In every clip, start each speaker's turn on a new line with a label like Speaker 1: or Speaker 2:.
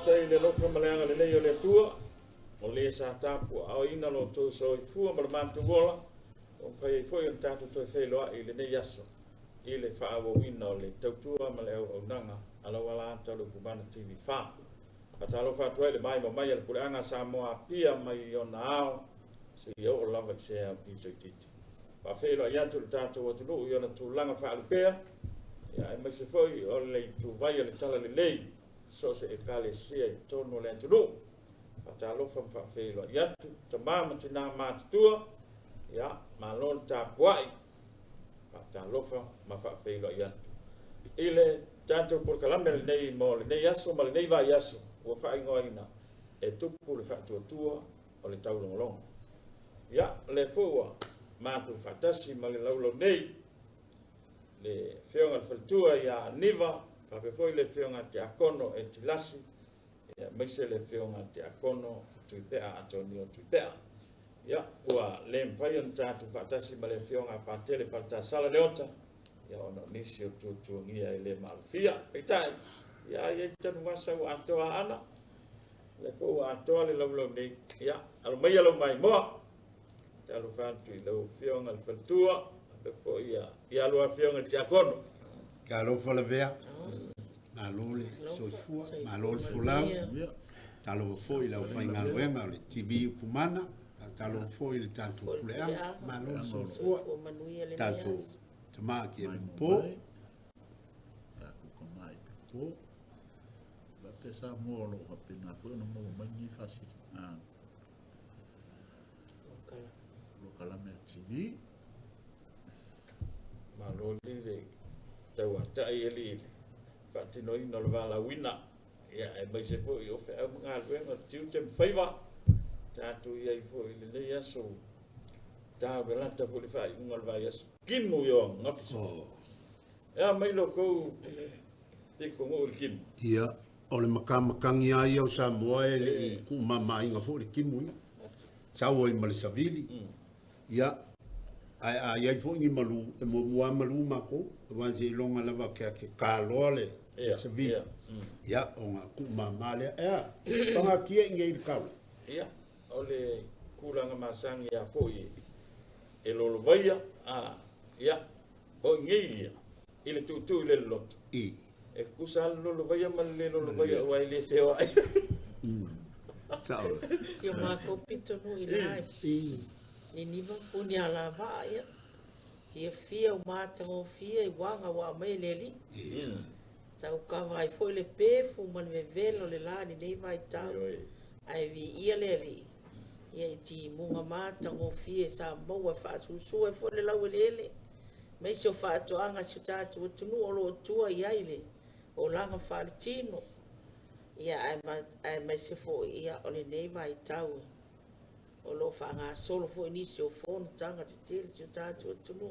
Speaker 1: tai le lofa maleanga le nei o le tua o le sa tapu au ina lo to so I fu ma mantu gola o pai foi on tatu to fe lo I le nei aso I le fa o wina o le tautua ma le o nanga ala wala ta lo kubana TV fa patalo fa to le mai mai le pulanga sa mo apia mai o nao se o lava se a pititi pa fe lo ya tu tatu o tu yo na tu langa fa le pea ya mai se foi o le tu vai le tala le lei so se e kale sia I tono le tunu patalo fa fe lo ya tu tamama tina ma tua ya ma lon ta puai patalo fa ma fa fe lo ya ile tanto por calamel nei mo nei aso ma nei vai aso o fa ingoina e tupu le fa tua o le tau long ya le fua ma tu fatasi ma le laulo nei le feonga faltua ya niva pa pe foi le feonga te akono e tilasi ya mese le feonga te akono tu pea Antonio tu pea ya wa le mpayon tatu fatasi ma le feonga patele palta sala leota ya ono nisi o tu ngia le malfia petai ya ye tanu wasa wa atoa ana le fua atoa le laulo nei ya al mai lo mai mo talo fantu lo feonga faltua pe foi ya lo feonga te akono
Speaker 2: Kalo fala vea. Na lole soifua, ma lole fulau. Talo foi la fai ngaluenga le TV kumana, talo foi le tanto puleanga, ma lole soifua. Tanto tama ki po.
Speaker 3: Ta ku mai po. Ba te sa mo lo hapina fu no mo mangi fasi. Lo kala me TV.
Speaker 1: Ma lole le tau ata ele fatino ino le vala wina ya e mai se foi o fe nga luenga tiu tem faiva tatu ia I foi le nei aso ta belata foi fai un alva aso kimu yo ngapiso ya mai lo ko te ko mo kim
Speaker 2: Ia, o le makamakangi ai au Samoa e le ku mama inga fo le kimu. Sao I Marisavili. Ia, ai fo ni malu, e mo mua malu mako, wa se longa lava ke kalole. Savili. Ia, o nga ku mama le panga kia ngai kau.
Speaker 1: ia o le kulanga masangi a foi e lo vaia ia o ngia ile tu le lot
Speaker 2: I.
Speaker 1: e kusal lo vaia man le lo vaia wa ile feo ai
Speaker 2: Sao.
Speaker 4: Si o mako pito no I lai. Ni niva puni ala vaia. Ia fia o mātango fia I wanga wa mai le li. Tau kawa ai foi le pefu man me velo le lani nei vai tau. Ai vi ia le li. Ia I ti munga mātango fia sa maua whaasusu ai foi le lau ele. Mai se o whaatoanga si o tātu o tunu o lo tua I aile. O langa whaalitino. Ia ai mai se fo ia o le nei vai tau. O lo whanga solo fo inisi o fono tanga te tele si o tātu o tunu.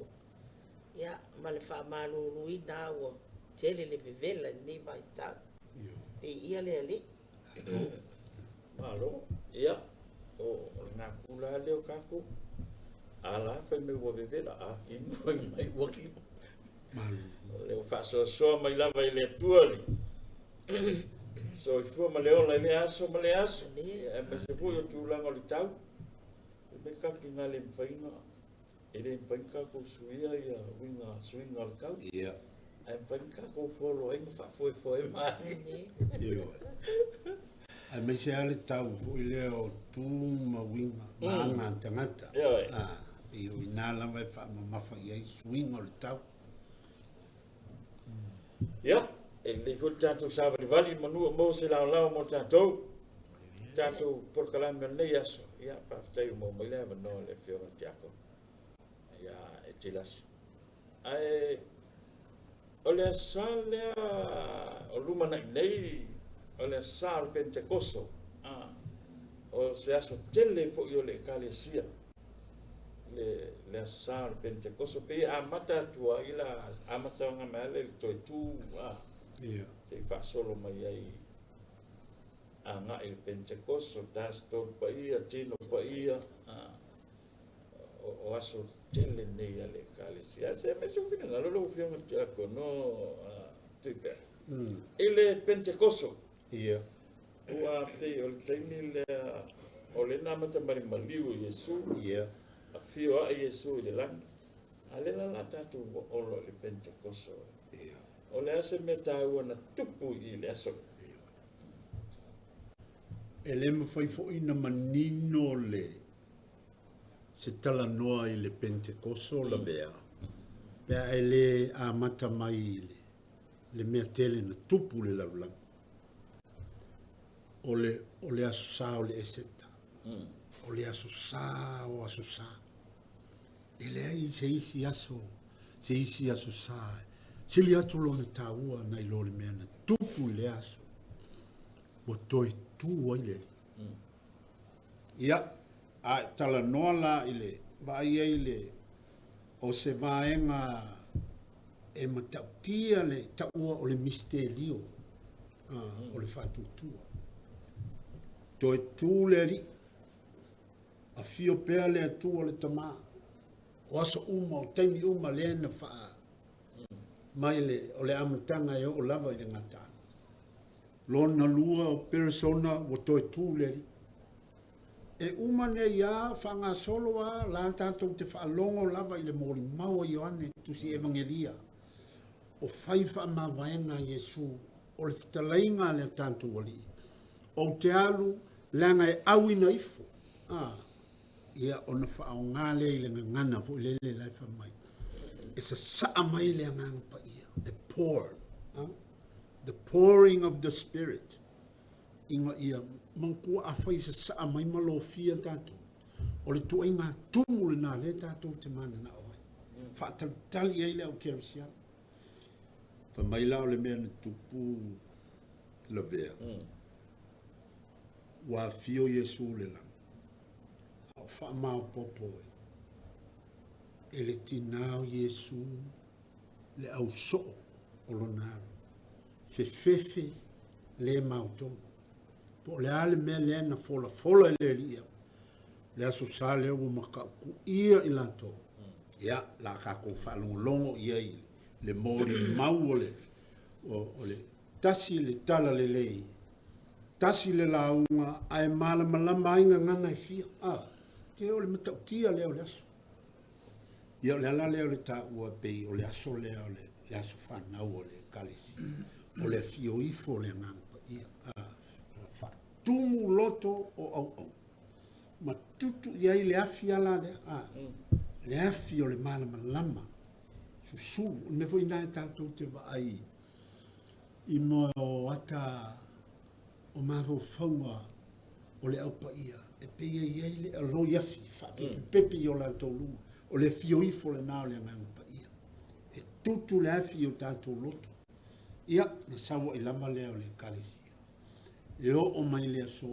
Speaker 4: Ia ma le wha malulu I nā ua. Tele le vevela nei vai tau. Pe ia le ali.
Speaker 1: malo ia o nga kula le o kaku ala fa me wo vevela in mai wo ki le o fa so mai lava ile tuoli so I fu ma le o le aso ma le aso e me se fu o tu langa le tau me ka ki nga le mfainga ele mfainga ko suia ia winga swinga le kau
Speaker 2: Ia.
Speaker 1: e mfainga ko folo e fa foi mai
Speaker 2: Ai me se ale tau ko ile o tu ma winga ma nga tangata. I o inala vai fa ma fa ia swing o le tau.
Speaker 1: Ya, ele foi tanto sábado de vale manu mo se la mo tanto por calamar nei aso. Ya, pa tai mo mai leva no le fio tiaco. Ya, e tilas. Ai ole sale o luma nei o le sal pentecosto o se aso tele fo io le calesia le sal pentecosto pe amata tua ila amata nga male to tu se fa solo mai ai anga il pentecosto das to pa ia tino pa ia o aso tele nei le calesia se me su fina lo fio no tupe ile pentecosto
Speaker 2: Ia.
Speaker 1: ua pe o le taimi le o le na mata maliu Iesu
Speaker 2: ia
Speaker 1: a fio a Iesu i le lani a le la tatou o le Pentekoso
Speaker 2: ia
Speaker 1: o le ase me tāua na tupu i le aso
Speaker 2: e le mawhai fo ina manino le se tala noa i le Pentekoso la bea pea e le a mata mai i le mea tele na tupu le laulang o le aso sa o le eseta o le aso sa o aso sa e le ai se isi aso sa sili atu lo na taua na ilo le mea na tupu i le aso mo toi tu ai le ia a tala noa la i le vai ai le o se vaenga e matautia le taua o le misterio o le whatutua toi tu le ri a fio pea le atua o le tama o aso uma o taimi uma le na wha mai le o le amatanga e o lava i le ngata lona lua o persona o toi tu le ri e uma ne ia whanga solo a la tātou te whaalongo lava i le mori maua Ioane tusi evangelia o whaiwha ma vaenga Iesu o le whitalainga le tātou wali o te alu langa e awina ifo ia ona whaao ngale i le ngana fo i le laifa mai e sa saa mai le ngang pa ia the pouring of the Spirit inga ia mangkua a whai sa saa mai malo fia tātou o le tua inga tumu le nā le tātou te mana na oai whaatalitali ai le au kerisia wha mai lao le mea na tupu la vea wa fio Iesu le lang au wha mau popo e le tinao Iesu le au so o lo naro fefefe le mautonga po le ale mea le na fola le lia le aso sa le o makaku ia i lanto ia la kako whalongolongo ia i le mori mau o le tasi le tala le lei tasi le launga ai malama inga ngana i fia te o le matautia leo le aso ia le ala leo le ta ua pei o le aso leo le aso whanau o le kalesi o le fio ifo le ngangpa ia tumu loto o au ma tutu iai le afi ala le afi o le malama lama susulu me foi nai tātou te vai i mo ata o mavo faua o le au paia e peia iai le alo iafi pepe o la tolu o le fio ifo le nao le ngang paia e tutu le afi o tātou loto ia na sawa i lama leo le kalesi e o mai lea so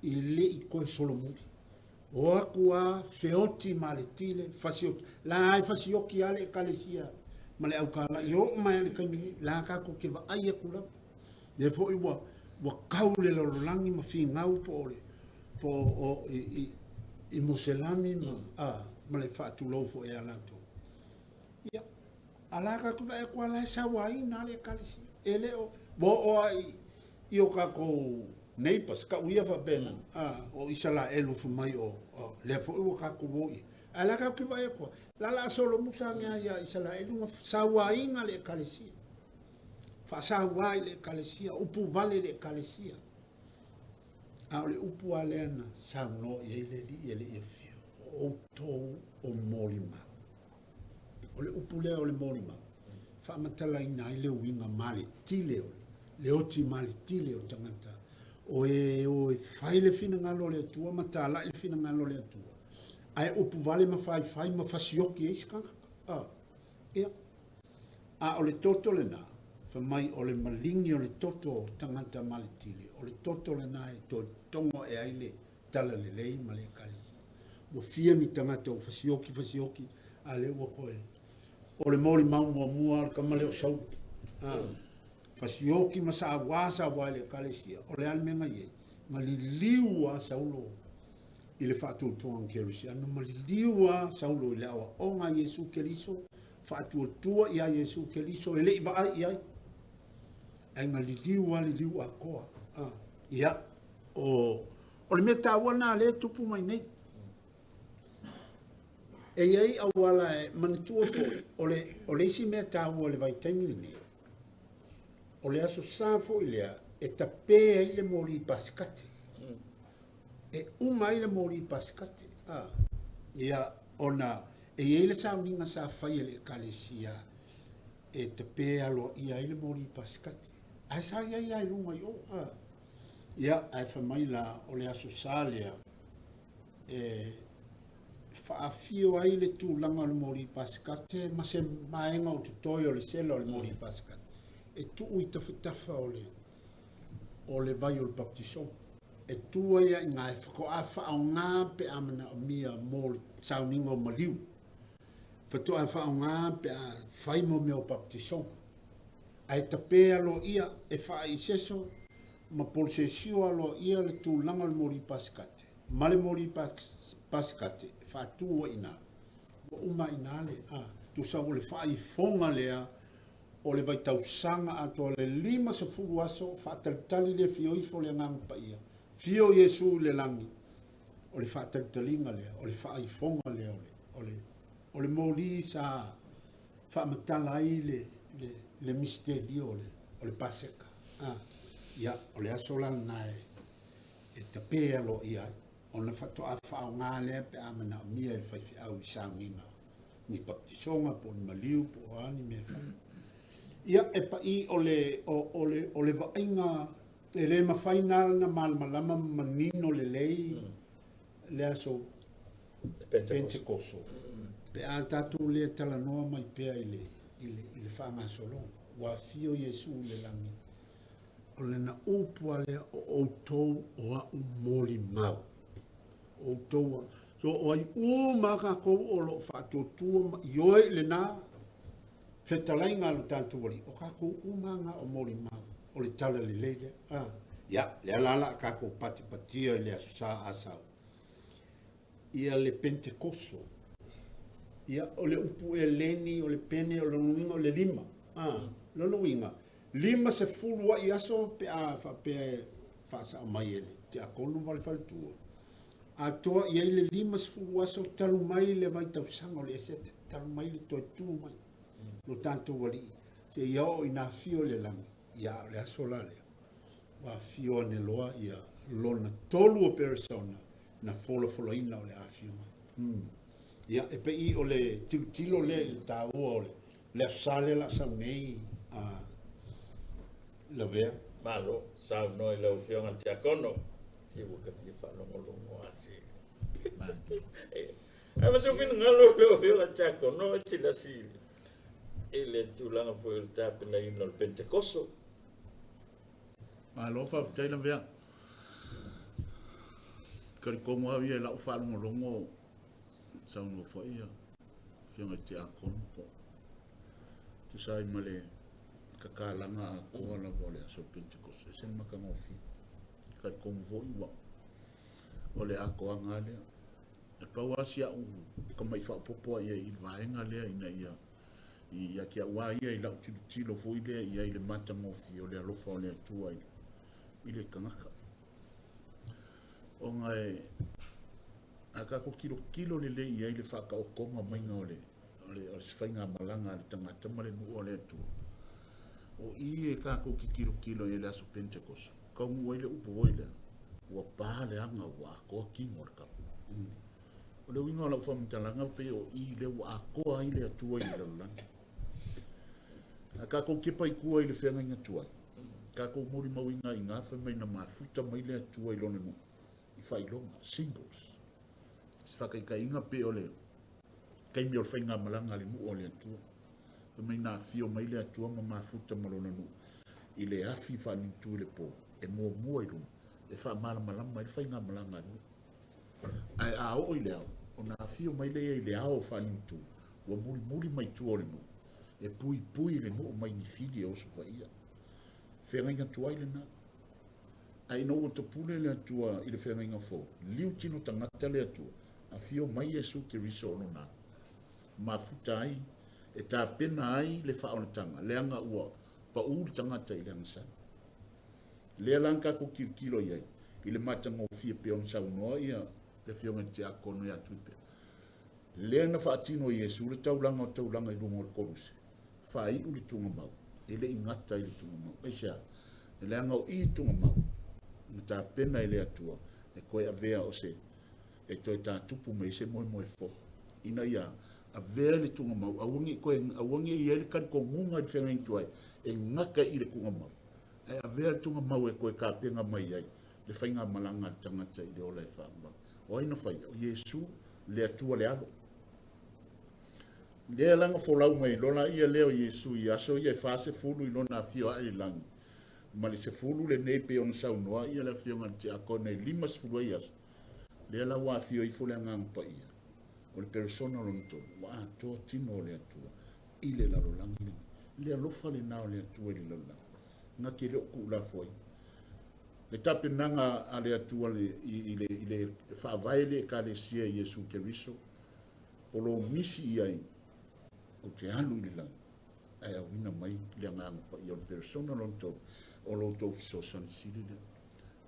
Speaker 2: i le i koe solomuri o aku a feoti ma le tile fasioti la ai fasioki ale e kalesia ma le au kala i o mai ale kaimini la kako ke va ai aku la le fo i wa kau le lololangi ma fi ngau po ole po o i muselami ma le fatu lofo e alato ia ala kako va e kwa la sawai na le kalesia ele o bo o ai io kako neighbors ka uia fa bena o isala elu fu mai o le fo o kako voi ala ka ki vai ko la solo musa nga ya isala elu sawa inga le kalesia fa sawa le kalesia upu vale le kalesia a le upu alena sa no ele e fio o to o molima o le upu le o le molima fa matala ina ile winga mali tile le oti mali tile o tangata o faile fina ngalo le tua matala le fina ngalo le tua ai upu vale ma fai ma fasioki e skanga ia o le toto le na fa mai o le malingi o le toto tangata mali tile o le toto le na e to tongo e aile tala le lei ma le kalisi o fia ni tangata o fasioki ale o koe o le mori mau mua ka male o sau fasioki masa wasa wale kalesia o le almenga ye ngali liwa saulo ile fatu tuang kerusia no mali liwa saulo le awa onga Yesu Keriso fatu tua ia Yesu Keriso ele ba ia ai ngali liwa koa ia o le meta wana le tupu mai nei e ai awala e manitua fo o le si meta o le vai taimi nei o le aso safo ilea e tape ile mori paskate e uma ile mori paskate ia ona e ile sauninga sa fai le kalesia e tape alo ia ile mori paskate ai sa ia lunga yo ia ai fa mai la o le aso salia e faafio ai le tulaga o le mori paskate ma se maenga o tutoi o le selo o le mori paskate e tuu i tafatafa o le vai o le baptiso e tua ia ngā e whakoa o ngā pe amana o mia mō sauninga o maliu whatoa o ngā pe a whai mo mea o baptiso ai tapea lo ia e whai seso ma polsesio alo ia le tūlanga le mori paskate ma le mori paskate whatua ina o uma ina le tu sa o le whai fonga lea o le vai tausanga ato le 5 aso whaatalitali le fioifo le ngang pa ia. Fio Yesu le langi. O le whaatalitaliga lea, o le whaaifonga lea o le mōli sa whaamatala ai le misterio o le paseka. Ia, o le aso lana e tapea lo ia. O le whatoa whaonga lea pe amana o mia e whaifi au i sanginga. Ni baptisonga po ni maliu po ani mea whai. Ia e pa I o le vainga e le mawhainal na malmalama manino le lei le aso Pentecoso. Pe a tatu le talanoa mai pea i le whaanga solonga. Wa fio Yesu le langi. O le na upua le o outou o a umoli mau. Outou so o ai maka kou o lo whatotua ioi le nā whetalai ngā lu tātu wari, o kako umanga o mori mau, o le tala le leile. Ia, le alala kako pati patia le asa asau. Ia le Pentecoso. Ia, o le upu e leni, o le pene, o le nuinga, o le lima. Le nuinga. 5 wa I aso pe a whaasa mai ele. Te a kono wale whaletua. A toa ia I le 5 aso talu mai le vai tausanga o le esete. Talu mai le toi tu mai. No tanto wali se iao ina fio le langi ia le asola le wa fio ne loa ia lona tolu o persona na fola ina o le afio ia e pe I o le tilo le tau o le sale la sa nei la vea
Speaker 1: malo sa no le fio al chacono e wo ka fi fa lo ati e ma so fin ngalo le fio al chacono ti la si ele tulanga foi il tape na ino il Pentecoso.
Speaker 3: Ma lo fa taina vea. Kari kongo havia la ufa longo sa no foi ia. Fianga te a konpo. Tu sai male kakalanga ko na vole so Pentecoso. Sen makanga fi. Kari kongo voi wa. Ole a ko ngale. E pa wasia u kama I fa popo ia I vaenga le ina ia. Ia kia ua ia I lau tilo fo ile ia I le mata mofi o le alofa o le atua I le kangaka. O ngai a kako kilo le ia I le whaka o konga mainga o le sfainga malanga le tangata male nu o le atua. O I e kako kilo I le aso Pentecoso. Kaungu ile upo oile ua pahale anga ua akoa kingo le kapu. O le winga o lau whamtalanga pe o I le ua akoa I le atua I le langa. Kako kepa I kua I le whenga inga tuai. Kako mori mawinga I ngā whamai na mafuta mai le atua I lone mo. I whailonga, singles. Sifaka I ka inga pe o le. Kaimi o le whainga malanga le mu o le atua. Whamai nā fio mai le atua ma mafuta malona nu. I le afi whani tu le po. E mua I luma. E wha malama I le whainga malanga nu. Ai a o I le au. O nā fio mai le I le ao whani tu. Ua muri mai tu o le mu. E pui le mo mai ni fili o sofa ia. Whenga inga tuai le na. Ai no o te pule le atua I le whenga inga fo. Liu tino tangata le atua. A fio mai Yesu ke riso ono na. Ma futa ai. E tā pena ai le whaonatanga. Le anga ua pa uri tangata I le angasan. Le lanka ko kilo iai. i le matagofia pe ona saunoa ia le fioga te akono ia atu pe lea na faatino iesu le taulaga o taulaga i luga o le koluse faaiʻu le tugamau e leʻi gata i le tugamau aisea e le agaoʻi tugamau ma tapena i le atua e koe avea o se e toe tatupu mai se moemoe fo ina ia avea le tugamau auagi ia le kalikoguga i le feagaitu ai e gaka i le kugamau e avea le tugamau e koe kapega mai ai le faiga malaga le tagata i le ola e faamau o aina faia o iesu le atua le alo lea laga folau mai lona ia lea o iesu i aso ia e fasefulu i lona afio aʻe le lagi ma le sefulu lenei pe ona saunoa ia le afioga le te akona i 5 ai aso lea lau afio i fo le agaga paia o le persona o lona tolu ua atoa tino o le atua i le lalolagi legi le alofa lenā o le atua i le lalolagi gaki e le o kuʻulafo ai le tapenaga a le atua i le faavae le ekalesia i iesu keriso po lo misi i ai o te alu i le lagi ae auina mai le agaga paia o le persona o lona tolu o loutou fesoasanisili lea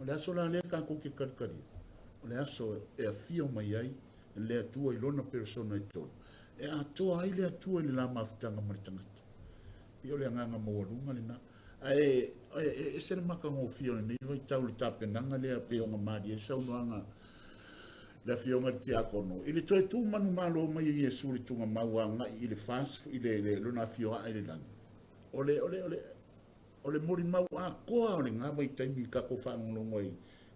Speaker 3: o le aso la lea kakou ke kalikalia o le aso e afio mai ai le atua i lona persona i tolu e atoa ai le atua i le la mafutaga ma le tagata ia o le agaga maualuga lenā ae e se le makagofia o lenei vaitau le tapenaga lea pe oga mali e saunoaga le afioga le tiakono i le toe tumanu malo mai i iesu le tugamau agaʻi i le fas i le lona afio aʻe le lagi o le molimau akoa o le gava i taimi kako faagogologo ai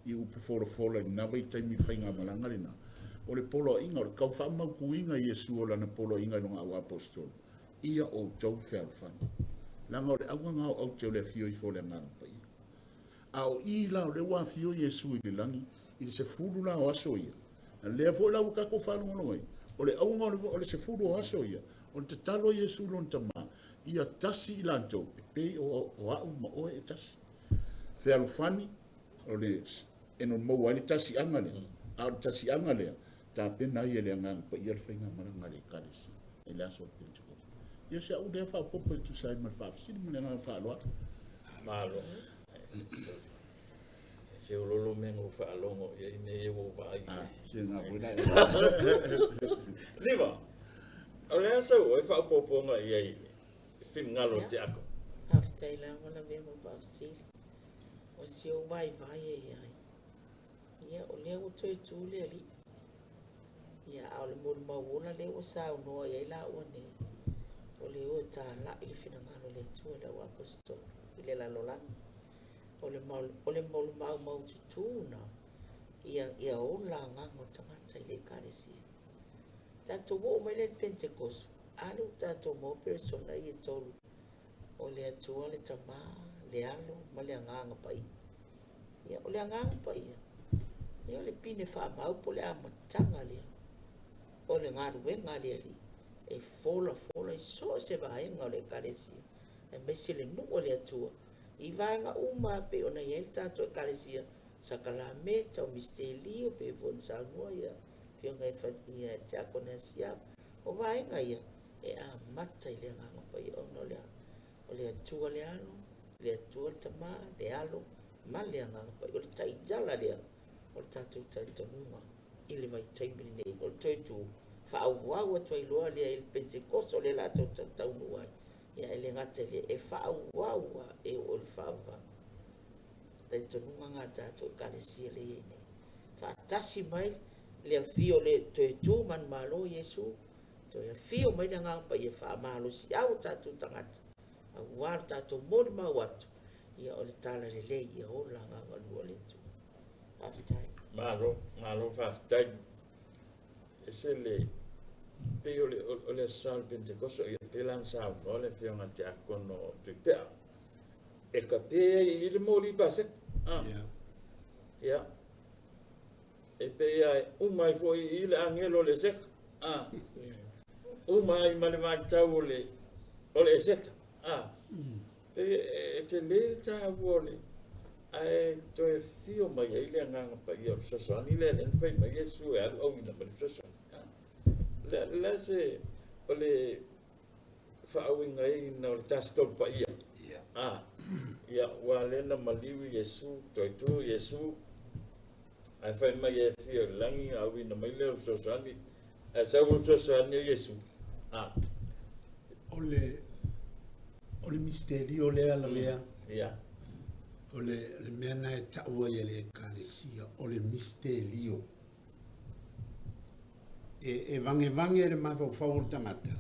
Speaker 3: i upu folafola i nava i taimi i faiga malaga lenā o le poloaʻiga o le kau faamaukuiga iesu o lana poloaʻiga i loga au apostolo ia outou fealofani laga o le auagao au te o le afio i fo le agaga paia a o i la o le ua afio iesu i le lagi i le sefulu la o aso ia na lea foʻi lau kako faagogologo ai o le auga o le sefulu o aso ia o le tatalo iesu lona tamā ia tasi i latou pei o aʻu ma oe e tasi fealofani o le e no mau ai le tasiaga lea a o le tasiaga lea tapena ai e le agaga paia le faiga malaga le ekalesia e le aso o le pentekoste ia se aʻu lea faapopo e tusai ma le faafesili ma le agaga faaloalo
Speaker 1: malo se ulolo mengo faalogo ia ine ia ua vaai
Speaker 3: segapuina
Speaker 1: liva o le aso e faaupoopoga ia i finagalo te ako
Speaker 4: afetailaga la mea ma faafesili o sio vaivai e iai ia o lea ua toe tu le alii ia a o le molimau ola lea ua saunoa iai laʻua nei o le ua talaʻi le finagalo le atua le au apostolo i le lalolagi o le molimau maututuna ia ola agaga o tagata i le ekalesia tatou oo mai le pentekosto a le tatou mo persona i e tolu o le atua le tamā le alo ma le agaga paia ia o le agaga paia ia o le pine faamau po le amataga lea o le galuega a le alii e folafola i so se vaega o le ekalesia e maisi le nuu o le atua i vaega uma pe ona iai le tatou ekalesia sakalame tau misteli o pe von saunua ia fioga ia te akona asiama o vaega ia e amata i le agaga paia ona o le atua le alo le atua le tamā le alo ma le agaga paia o le taʻiala lea o le tatou talitonuga i le vaitaimi lenei o le toe tu faauau atu ai loa lea i le pentekosto o le latou tautaunu ai ia e le gata lea e faauau e o le faavaga talitonuga ga tatou ekalesia leiai nei faatasi mai le afio le toe tu manumālo iesu toe afio mai le agaga paia faamalosi-au tatou tagata auā le tatou molimau atu ia o le tala lelei ia ola agaga lua le atua faafetai
Speaker 1: malo faafetai e se le pei o le asao le pentekosto ia pei lana saunoa le feoga te akono tuipea e kapea i le molipaseka ia e pei ai uma ai foʻi i le agelo o le seka uma ai ma le matau o le eseta e te lē le tāua o le ae toe fio mai ai le agaga paia o le fesoasoani le lena fai mai iesu e alu auina ma le fesoasoani le se o le faauiga ai na o le tasitolu paia ia ua lena maliu iesu toe tu iesu ai fai mai e fia langi a wina mai leo sosani e sa ul sosani Yesu
Speaker 2: ole misterio le ala lea
Speaker 1: ia
Speaker 2: ole mea na e taua ia le kalesia ole misterio e vange le mafau tangata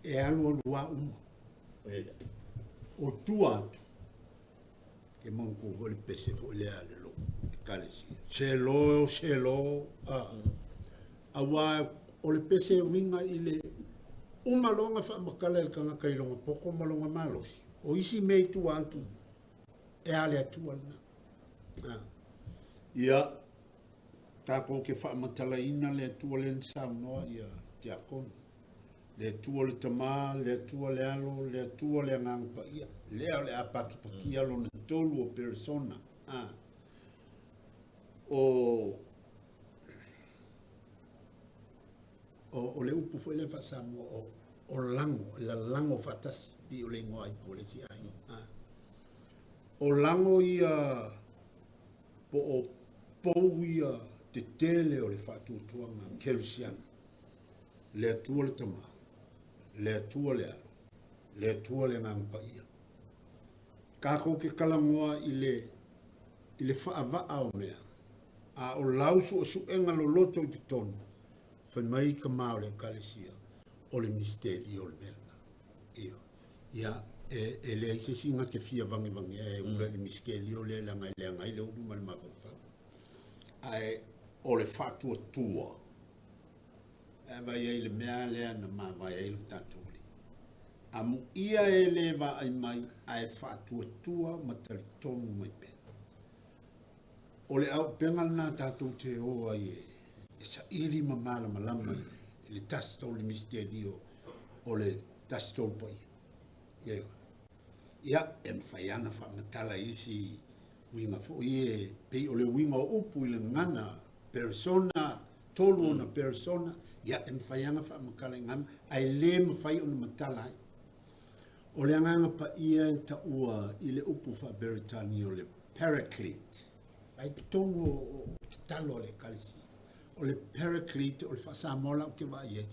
Speaker 2: e alu uma o tua atu ke monku voli pese fo le ale lo kalesia se lo awa o le pese winga ile uma longa fa makala el kanga kai longa poko malonga malos o isi mei tu atu e ale atu alna ia ta ko ke fa matala ina le atu le sa no ia te akon le atu le tama le atu le alo le atu le ngang pa ia le ale apaki paki alo na tolu o persona o le upu foi le fasamo o lango fatas di o le ngoa i polisi ai o lango ia po ia te tele o le fatu tuanga kelsian le atua le tama le atua le alo le atua le ngampa ia kako ke kalangoa i le faava o mea a o lausu o suenga lo loto i te tonu fai mai ka mao le kalesia o le misteri o le mea ia e le aise singa ke fia vangi e ura le miskeli o le langai le uru ma le mawawau ai o le fatu o tua e vai ai le mea lea na ma vai ai le tatuli amu ia e le va ai mai ai fatu o tua ma tali tonu mai pe o le au pengal na tatu te o ai e sa iri mamala malama le tasto le misterio o le tasto pai ia e mawhaiana whamatala isi winga fo ie pei o le winga o upu i le ngana persona tolu na persona ia e mawhaiana whamakala ngana ai le mawhai o na matala o le anganga pa ia e ta ua i le upu wha Beretani o le Paraclete ai tongo o talo le kalisi o le Paraclete o le whasamola o ke vai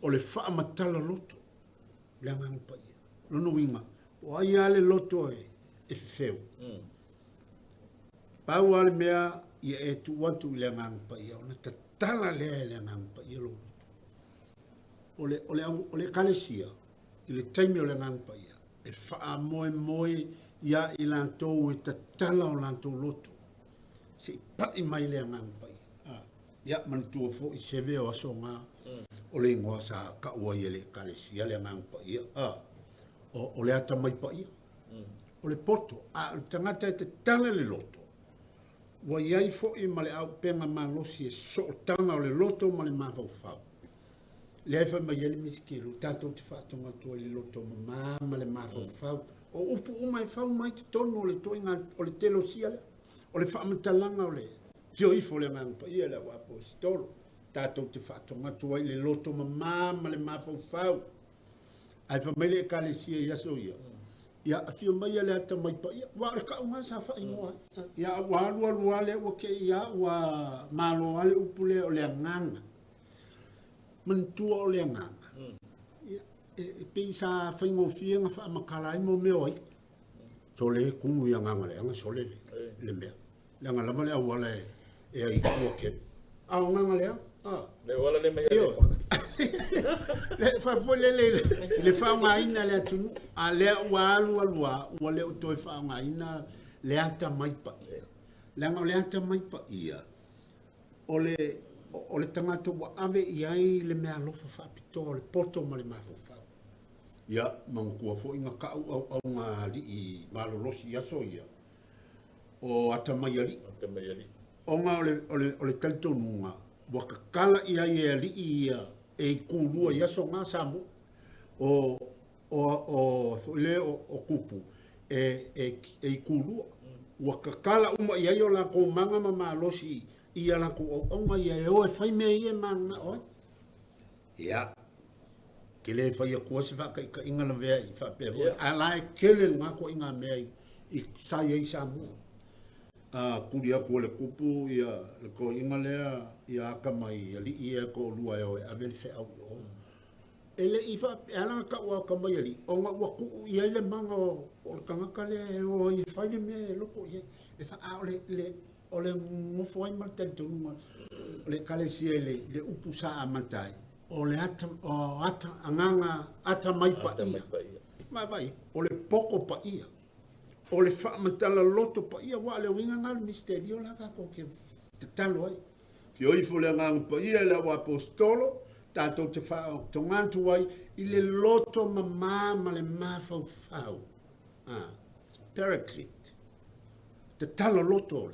Speaker 2: o le whaamatala loto le anganga pa ia lono winga o ai ale loto e feu pau ale mea ia e tu watu le anganga pa ia o na tatala le anganga pa ia loto o le kalisia i le taimi o le anganga pa ia e wha moe ia i lantou e tatala o lantou loto se pai mai le anganga pa ia ia manitua fo i seve o aso ngā o le ingoa sa ka ua i le kalisia le anganga pa ia o le ata mai pa ia o le poto o tangata e te tala le loto wa iai fo i ma le au penga malosi e so tanga o le loto ma le mawhau le haifa mai ele miskiru tatou te whaatonga tua le loto ma le mawhau o upu umai whau mai te tono o le toinga o le telo sia o le whamatalanga o le fio ifo le ngang pa ia le wapo stolo tatou te whaatonga tua le loto ma le mawhau ai fa mele kalesia ia so ia afio mai le ata mai pa ia wa ka unga sa fa ingoa ia wa lua le o ke ia wa malo ale upule o le nganga mentua o le nganga ia e pisa fa ingo fienga fa makala mo me oi so le kumu ia nganga le anga so le me le ngala male awala e ai ko ke a nganga le
Speaker 1: le wala le mai
Speaker 2: le fa le fa ngaina le tunu a le wa le to fa ngaina le ata mai pa le ata mai pa ia o le tangata wa ave iai le mea lofa fa pito le poto ma le mafa ia mangkua fo inga ka au nga li i malolosi aso ia o ata mai ali o nga o le taltonunga wa kala ia li ia e kulua ia so nga samu o le o kupu e kulua wa kala uma ia yo la ko manga mama losi ia la ko o nga ia o fai me ia manga o ia kele fai ko se fa ka inga la vea i fa pe ala kele nga ko inga me i sa ia samu kuri aku le kupu ia le ko inga lea ia aka mai ali ia ko lua e oe avele fe au o. Ele ifa ala ka wa ka mai ali o nga wa ku ia le manga o le kangaka le o i fai me loko ia e fa a o le ngofo ai mal tel tunu le kale si le upu sa amatai o le ata anganga ata mai pa ia mai o le poko pa ia o le whaamatala loto pa ia wa le winga ngal misterio la ka ko ke te talo ai. Fioi fu le ngang pa ia le wa apostolo, tato te whao tongantu ai, i le loto ma le mafau fau. Paraclete. Te talo loto o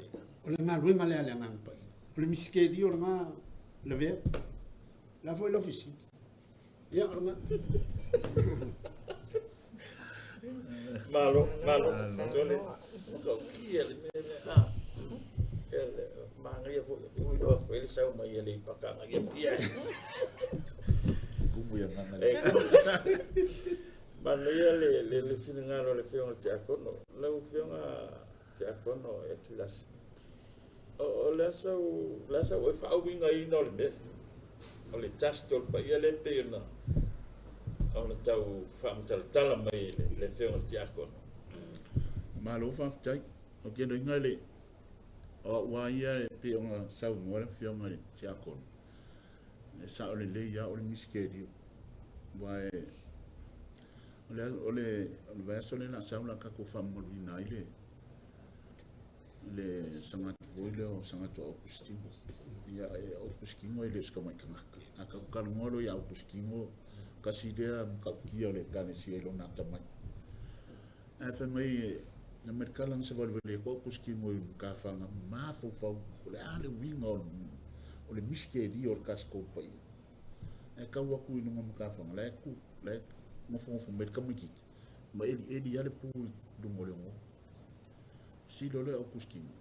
Speaker 2: le ngal winga le ngang pa ia. O le misterio le ngang le vea. La foi l'office. Ia nga.
Speaker 1: Malo, jole. Ko kia le ele mangia fu uido ele sau mai ele pakanga ia kia.
Speaker 3: Kumu ya nganga.
Speaker 1: Mania le finangaro le fiona te akono. Le fiona te akono e tilas. O la sau e fa winga ino le me. O le tastol pa ia le pena. Ona tau whaamtala mai le whionga te akono.
Speaker 3: Malo whaftai, o kia no inga le, o waia e peonga sau ngora whionga te akono. E sa o le leia o le miskerio. Wae, o le vaeso le na sau la kako whamolu ina i le sangatu voile o sangatu Augustino. Ia e Augustino i le skamai kangaka. A kakukalu ngoro i Augustino, kasi dia mkaukia le kane si elo na tamai. E wha mai na merkalang sa walwale ko kuski mo yung kawhanga mafufau o le ale winga o le miskeri o le kasko pai. E kau aku ino ngam kawhanga le ku le ngofu merka mikiki. Ma eli ale pu dungo le ngo. Si lo le o kuski mo.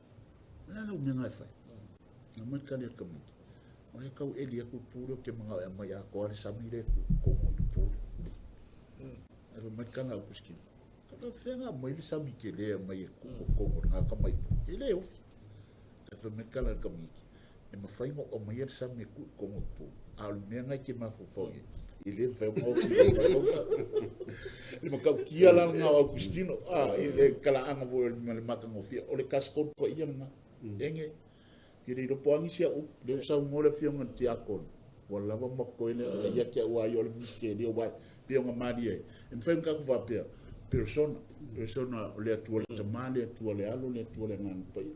Speaker 3: Na lo menga fai. Na merka le kamiki. O le kau eli aku puro ke mga e mai ako ale samire ko mo puro. Ero merka na o kuski mo. Ka fenga mai le sami ke le mai ko nga ka mai ele o e fa me kala ka mi e ma fai mo o mai le sami ko mo po al me nga ke ma fo fo ele fa mo fi le ma ka kia la nga Agustino ele kala anga vo le ma ka mo fi o le kasko po ia nga enge ele ro po angi sia o le sa mo le fi nga ti akon wala va mo ko ele ya ke wa yo le miske le wa pe nga maria e fa ka ko va pe persona le atua le tama le atua le alo le atua le ngana pai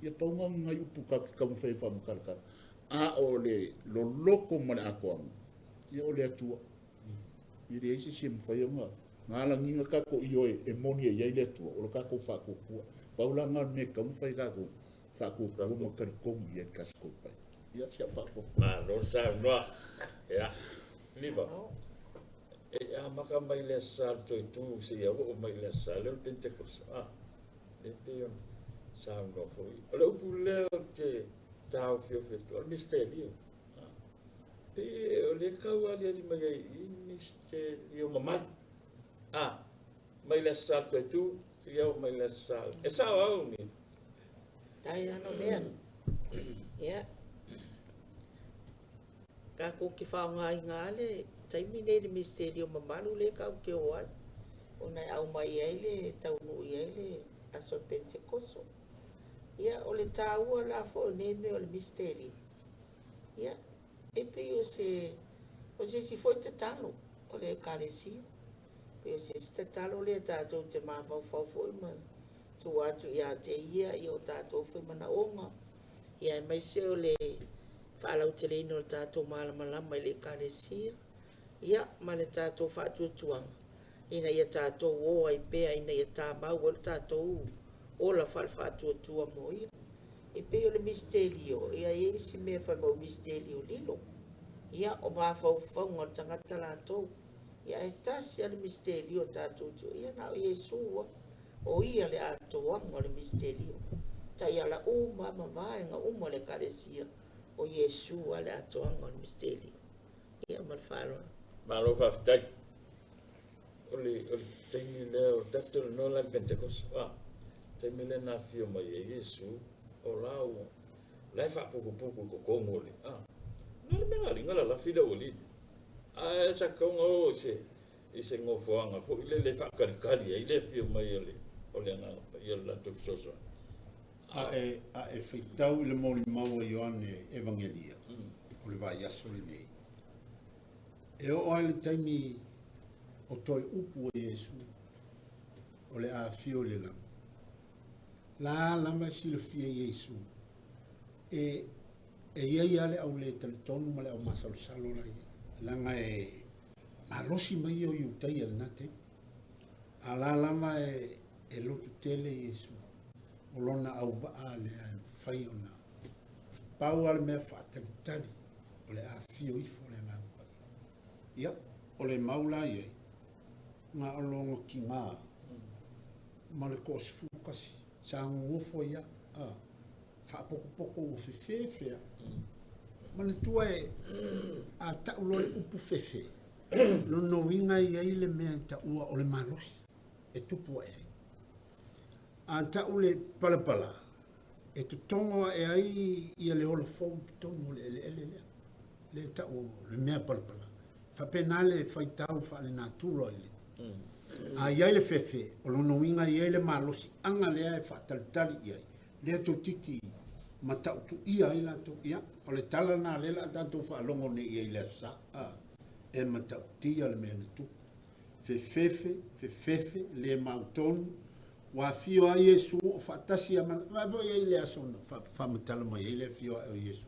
Speaker 3: ia paunga ngai upu ka mo fai fa mo karka a o le lo loko mo le ako ia o le atua ia le isi sim fai nga ngala nginga ka ko io e monia ia le atua o ka ko fa ko ku paula ngal me ka mo fai ka ko fa ko mo kar ko ia kasko pai ia sia fa ko
Speaker 1: Ma lo sa no. Ya. Liba. E a maka mai le sa to tu si ya o mai le sa le Pentecost. Le pion sa no foi. O le upu le te tau fio o misterio. Pe o le kau ali ali mai i misterio mamai. Mai le sa to tu si ya mai le sa. E sa au ni.
Speaker 4: Tai ano mea. Ia. Ka ko ki whaonga i ngā le, taimi nei le misterio mamalu le kau ke o ai. O nei au mai ai le, taunu i ai le, aso Pentecoso. Ia, o le tāua la fo nei me o le misterio. Ia, e pe o se si foi te talo, o le ekalesia. Pe o se te talo le tātou te mawhau foi ma. Tu atu ia te ia, i o tātou foi mana onga. Ia, mai se o le whaalau te leino le tātou malamalama i le ekalesia. Ia, ma le tātou whaatuatuanga. Ina ia tātou o ai pea, ina ia tāmau o le tātou o la whaatuatua mo ia. E pe o le misterio, ia e si mea whai mau misterio lilo. Ia, o mawhauwhaunga o tangata lātou. Ia e tasi a le misterio tātou tio. Ia na o Iesua, o ia le atoanga o le misterio. Ta ia la uma mamaenga uma le ekalesia. O Iesua le atoanga o le misterio. Ia malwharoa.
Speaker 1: Malo whaftai. O le tengi leo tato no la Pentecost. te mele na fio mai Yesu o lau lai fa puku ko kongole na le mea ringa la fida oli sa kaunga o se ngofoanga fo ile le fa kari ile fio mai ole na ile la tu soso
Speaker 2: a e feitau le moli mau Ioane Evangelia o le vai aso le nei e o ale taimi o toi upu o Yesu o le a fio le la lama sila fia Yesu e iai ale au le talitonu ma le au masalo la langa e malosi mai o iutai al nate a la lama e lotu tele Yesu o lona au vaa le a fai ona pau al mea whaatalitari o le a fio ifo le mau ia o le maula iei ngā olonga ki ngā ma le kosi fukasi sa ngofo ia whaapokopoko o fefefea ma le tua a taulo le upu fefe lono winga iei le mea taua o le malosi e tupu e a tau le palapala e tutongo e ai ia le ola fau tutongo le tau le mea palapala whapenale whaitau whaale nā tūro ele a iai le fefe o lono winga iei le malosi anga lea e whaatalitali iai lea tō titi ma tau tu ia i lato ia o le tala nā lela a tātou whaalongo ne iei le sa e ma tau tia le mea na tu fefe le mautonu wa fio a Yesu o whaatasi a mana wa iei le asona whamatala mai iei le fio a Yesu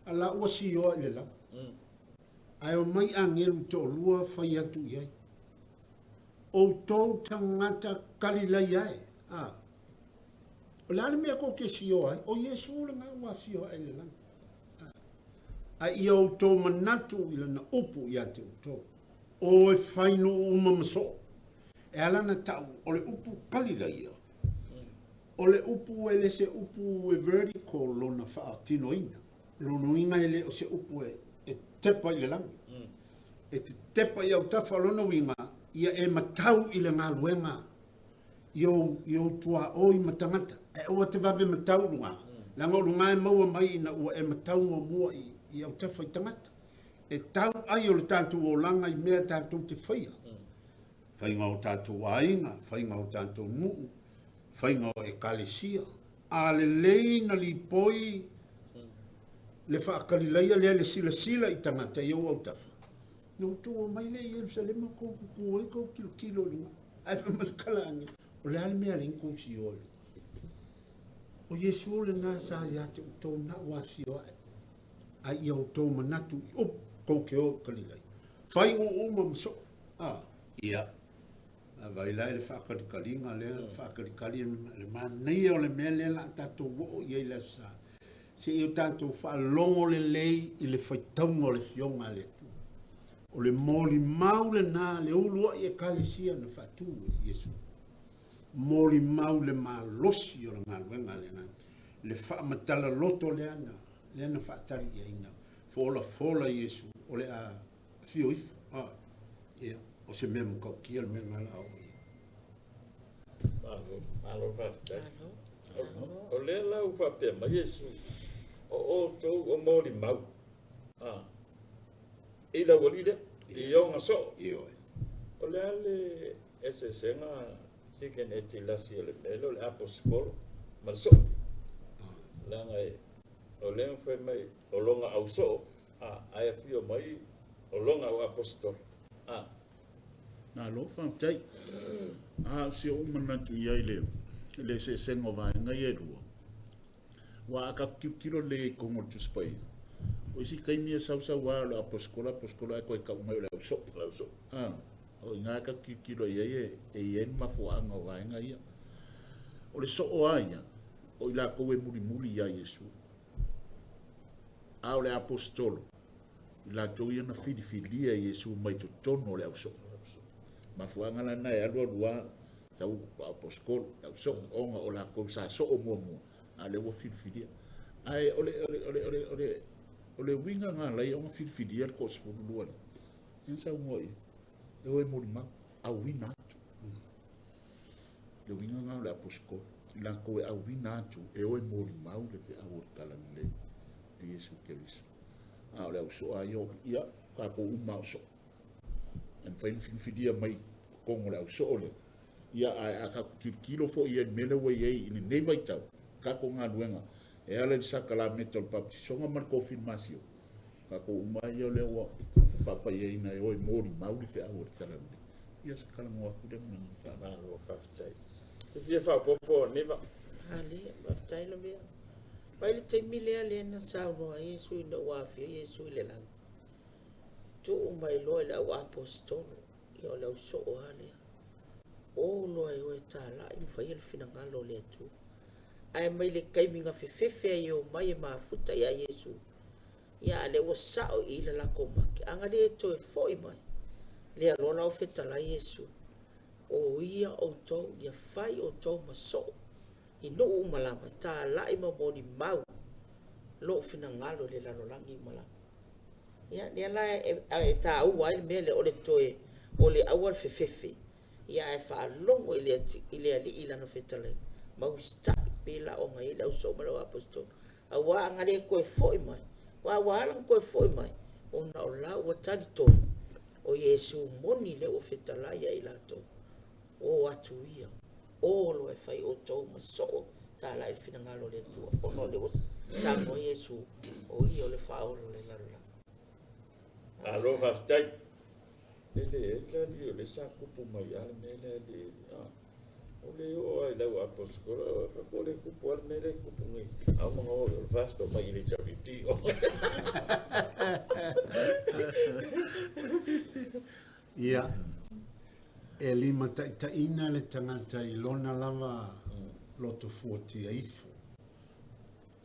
Speaker 2: ala ua si oa i le lau ai o mai angelu to lua fai atu iai o tau tangata kalilai ai o le ale mea ko ke sio ai o Yesu le ngā ua fio ai le lau ai i o tau manatu i lana upu i ate o tau o e whainu uma maso e alana tau o le upu kalilai ia o le upu e le se upu e vertical lona wha tino ina lono inga e le o se upu e tepa i le langi e te tepa i au tafa lono winga ia e matau i le ngā luenga i au tua o i matangata e ua te vave matau runga langa o runga e maua mai na ua e matau ngā mua i au tafa i tangata e tau ai o le tātou o langa i mea tātou te whaia whainga o tātou ainga whainga o tātou nuu whainga o e kalesia a le lei na li poi le whaakarileia lea le sila i tangata i au tafa no to mai le Jerusalem ko kilo lunga ai fa malkalangi o le ale mea rinko si ole o Yesu le nga sa ya te to na wa fio ai o to manatu o ko ke o kalilai fai o mamso ia vai lai le whakarikaringa le manei o le mea le la tato o i le sa se i o tato whaalongo le lei i le whaitaungo le fionga le o le moli mau le nā le ulua i e kalesia na whatu Yesu moli mau le malosi o le ngā luenga le whaamatala loto le ana whaatari i aina fola Yesu o le a fio ifa ia o se mea mkau kia le mea ngala au
Speaker 1: malo whaatai o le lau whapea ma Yesu o tau o moli mau i la walida i o ngā so o le ale e se senga tiken e tilasi o le melo le aposkolo ma le so langa e o le mwhai mai o longa au so ai a fio mai o longa o apostol
Speaker 3: na lo whamtai si o manatu i ai le se senga vai ngai e rua wa aka kilo le kongo tuspai o isi kaimia sausa wa lo aposkola e koe kaunga le au so o ngā ka kilo i e mafuanga o vaenga ia o le so o aia o ila koe muri ia Yesu a o le apostolo ila tau ia na whiriwhiria Yesu mai to tono le au so mafuanga lana e alua sau apostolo au so onga o la koe sa so o mua a le wa whiriwhiria ai o le winga ngā lai o whiriwhiria ko sifuru luana en sa umoi e oi muri ma a wina le winga nga le aposko la ko e awina atu e o mori mau le fe au tala le Yesu Keristo a le so ayo ia ka ko uma so en fin dia mai ko ngol so le ia a ka kilo fo ia mele we ye ni nei mai tau ka ko nga luenga e ale sakala metal pap songa mar confirmasio ka ko uma ia le wa fa pa ye ina e o mori mau le fe au tala le ia sakala mo ku de mun fa
Speaker 1: na lo fa tai se fia fa popo ni va
Speaker 4: Ale, tai lo vea. Pai le te mile ale na sa no Yesu ina wa fi Yesu le la. Tu mai lo le wa apostolo. Yo le so ale. O lo ai o ta la i fa il fina ngalo le tu. Ai mai le kai minga fe yo mai ma futa ya Yesu. Ya le o sa o ile la koma. Anga le to foi mai. Le lo na o feta la Yesu. O ia o to ya fai o to ma so. I no malama ta lai ma moni mau lo fina ngalo le la langi malama ya ne la e ta u wai mele o le toe o le awal fe ya e fa longo ile ali ila no fetale mau sta pela o ngai la so ma lo apostol a wa ngale ko foi mai wa lang ko foi mai o na o la o tadi to o Yesu moni le o fetala ya ila to o atu ia o lo e fai o tau ma so ta la fina ngalo le tu o no le o sa mo Yesu o i o le fa o le la la
Speaker 1: alo fa tai ele li o le sa kupu mai ale mele le o le o ai la apostolo fa ko le kupu al mele kupu ni a mo o vasto mai le chaviti
Speaker 2: ia e lima taʻitaʻina le tagata i lona lava loto fuatiaifo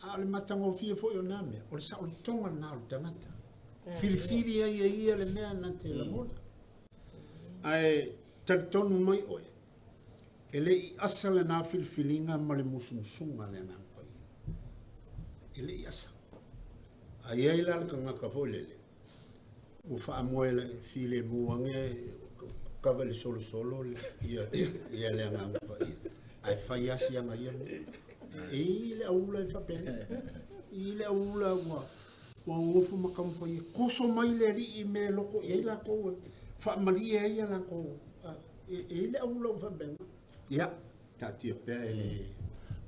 Speaker 2: a o le matagofia foʻi ona mea o le saʻolitoga na o le tagata filifili ai ia le mea na te lamona ae talitonu mai oe e leʻi asa lenā filifiliga ma le musumusuga le agapaia e leʻi asa aiai la le kagaka foʻi lele ua faamoe le filemuage kava le solo ia le anga pa ia ai fai asi anga ia e le aula e fapena i le aula wa ngofu makam fai koso mai le ri me loko ia la ko fa maria ia la ko e le aula fapena ia ta tia pe